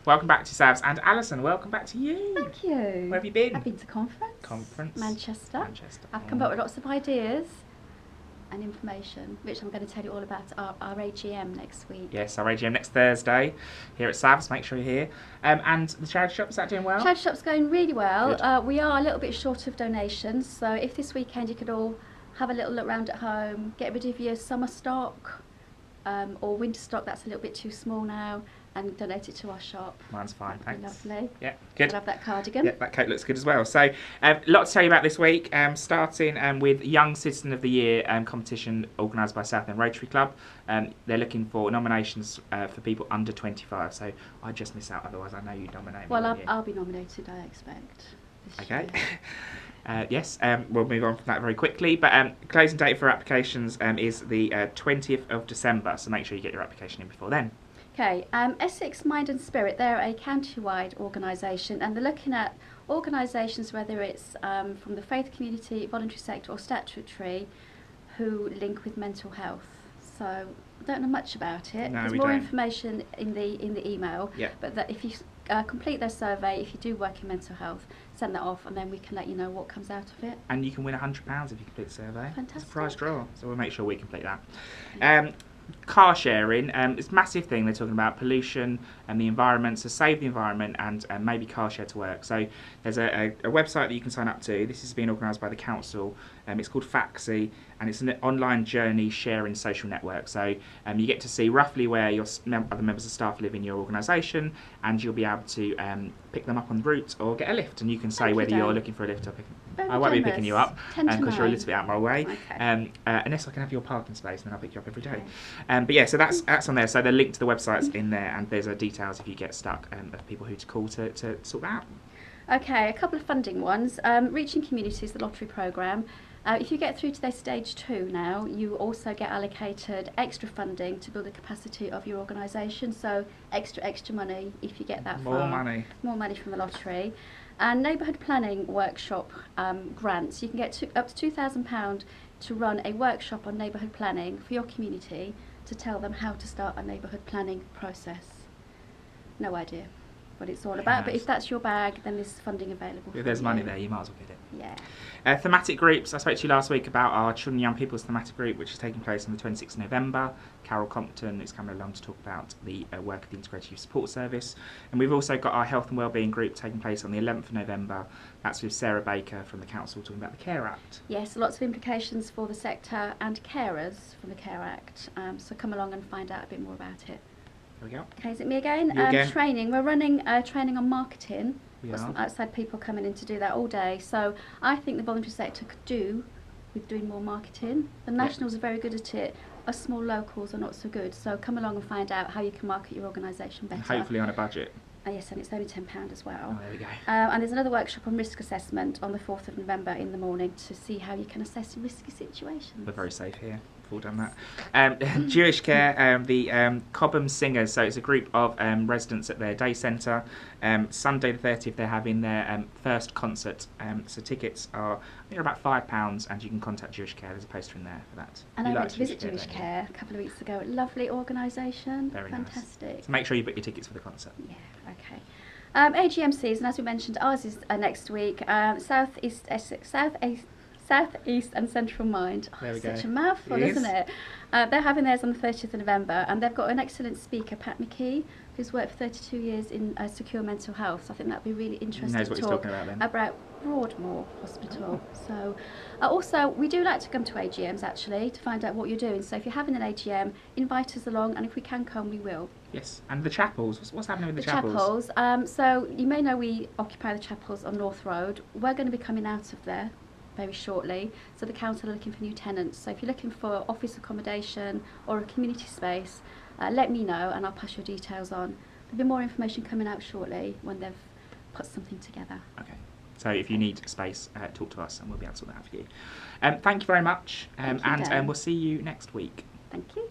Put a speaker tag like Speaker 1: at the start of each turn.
Speaker 1: Welcome back to Savs, and Alison, welcome back to you.
Speaker 2: Thank you.
Speaker 1: Where have you been?
Speaker 2: I've been to conference. Manchester. I've come back with lots of ideas and information, which I'm going to tell you all about at our AGM next week.
Speaker 1: Yes, our AGM next Thursday here at Savs. Make sure you're here. And the charity shop, is that doing well?
Speaker 2: Charity shop's going really well. We are a little bit short of donations, so if this weekend you could all have a little look round at home, get rid of your summer stock or winter stock that's a little bit too small now, and donate it to our shop.
Speaker 1: Mine's fine, thanks.
Speaker 2: Lovely.
Speaker 1: Yeah, good.
Speaker 2: I love that cardigan.
Speaker 1: Yeah, that coat looks good as well. So, a lot to tell you about this week, starting with Young Citizen of the Year competition organised by Southend Rotary Club. They're looking for nominations for people under 25, so I just miss out, otherwise I know you'd nominate me.
Speaker 2: Well, I'll be nominated, I expect.
Speaker 1: Okay. Yes, we'll move on from that very quickly, but closing date for applications is the 20th of December, so make sure you get your application in before then.
Speaker 2: Okay, Essex Mind and Spirit, they're a county-wide organisation, and they're looking at organisations, whether it's from the faith community, voluntary sector or statutory, who link with mental health. So I don't know much about it.
Speaker 1: No,
Speaker 2: There's more information in the email, but that if you complete their survey, if you do work in mental health, send that off and then we can let you know what comes out of it.
Speaker 1: And you can win £100 if you complete the survey.
Speaker 2: Fantastic.
Speaker 1: It's a prize draw, so we'll make sure we complete that. Car sharing, it's a massive thing. They're talking about pollution and the environment, so save the environment and maybe car share to work. So there's a website that you can sign up to. This is being organised by the council. It's called Faxi, and it's an online journey sharing social network. So you get to see roughly where your other members of staff live in your organisation, and you'll be able to pick them up on the route or get a lift. And you can say whether you're looking for a lift or picking. I won't be picking you up because you're a little bit out of my way.
Speaker 2: Okay.
Speaker 1: Unless I can have your parking space, then I'll pick you up every day. But yeah, so that's on there. So the link to the website's in there, and there's details if you get stuck of people who to call to sort that out.
Speaker 2: Okay, a couple of funding ones. Reaching Communities, the lottery programme. If you get through to their stage 2 now, you also get allocated extra funding to build the capacity of your organisation. So extra money if you get that far. More money from the lottery. And neighbourhood planning workshop grants. You can get up to £2,000 to run a workshop on neighbourhood planning for your community, to tell them how to start a neighbourhood planning process. No idea what it's all about, but if that's your bag, then there's funding available.
Speaker 1: If there's money there, you might as well get it.
Speaker 2: Yeah.
Speaker 1: Thematic groups. I spoke to you last week about our Children and Young People's thematic group, which is taking place on the 26th of November. Carol Compton is coming along to talk about the work of the Integrated Youth Support Service. And we've also got our Health and Wellbeing group taking place on the 11th of November. That's with Sarah Baker from the council talking about the Care Act.
Speaker 2: Yes, lots of implications for the sector and carers from the Care Act. So come along and find out a bit more about it.
Speaker 1: There we go.
Speaker 2: Okay, is it me again? Training. We're running training on marketing. We've got some outside people coming in to do that all day. So I think the voluntary sector could do with doing more marketing. The Nationals are very good at it. Us small locals are not so good. So come along and find out how you can market your organisation better.
Speaker 1: And hopefully on a budget.
Speaker 2: Yes, and it's only £10 as well.
Speaker 1: Oh, there we go.
Speaker 2: And there's another workshop on risk assessment on the 4th of November in the morning to see how you can assess risky situations.
Speaker 1: We're very safe here. We've all done that. Jewish Care, the Cobham Singers, so it's a group of residents at their day centre. Sunday the 30th they're having their first concert, so tickets are about £5 and you can contact Jewish Care. There's a poster in there for that.
Speaker 2: And I went to visit Jewish Care a couple of weeks ago. Lovely organisation.
Speaker 1: Very
Speaker 2: fantastic.
Speaker 1: Nice. So make sure you book your tickets for the concert.
Speaker 2: Yeah, okay. AGM season, as we mentioned, ours is next week. South East and Central Mind.
Speaker 1: There we go.
Speaker 2: Such a mouthful, isn't it? They're having theirs on the 30th of November, and they've got an excellent speaker, Pat McKee, who's worked for 32 years in secure mental health. So I think that'd be really interesting to talk about Broadmoor Hospital. So also, we do like to come to AGMs actually to find out what you're doing. So if you're having an AGM, invite us along, and if we can come, we will.
Speaker 1: Yes, and the chapels. What's happening with the chapels?
Speaker 2: So you may know we occupy the chapels on North Road. We're going to be coming out of there very shortly. So the council are looking for new tenants. So if you're looking for office accommodation or a community space, let me know and I'll pass your details on. There'll be more information coming out shortly when they've put something together.
Speaker 1: Okay. So if you need space, talk to us and we'll be able to sort that out for you. Thank you very much, and we'll see you next week.
Speaker 2: Thank you.